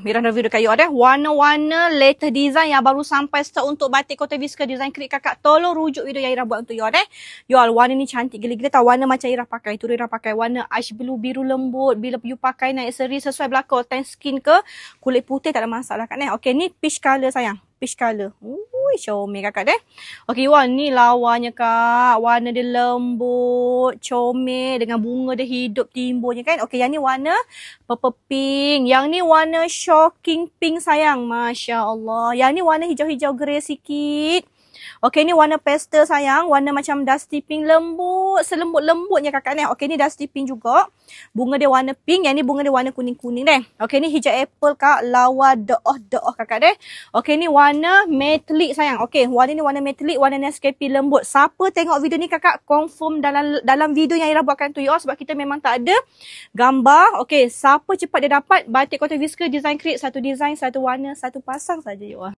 Mira review dekat you ada warna-warna latest design yang baru sampai stock untuk batik Kota Biskar design krik kakak. Tolong rujuk video yang Ira buat untuk you ada. You all warna ni cantik gila-gila tahu, warna macam Ira pakai. Tu Ira pakai warna ash blue biru lembut. Bila you pakai naik seri sesuai belakang tan skin ke kulit putih tak ada masalah kan Okey, ni peach color sayang. Peach color. Ui, comel kakak deh. Okey, wah ni lawanya kak. Warna dia lembut, comel dengan bunga dia hidup timbulnya kan. Okey, yang ni warna purple pink. Yang ni warna shocking pink sayang. Masya Allah. Yang ni warna hijau-hijau grey sikit. Okey, ni warna pastel sayang. Warna macam dusty pink lembut. Selembut-lembutnya kakak ni. Okey, ni dusty pink juga. Bunga dia warna pink. Yang ni bunga dia warna kuning-kuning deh. Okey, ni hijau apple kak. Lawa doh kakak deh. Okey, ni warna metallic sayang. Okey, warna ni warna metallic. Warna Nescafe lembut. Siapa tengok video ni kakak confirm dalam video yang Ira buatkan tu you all. Sebab kita memang tak ada gambar. Okey, siapa cepat dia dapat batik Kota Biskar design create. Satu design, satu warna, satu pasang saja you all.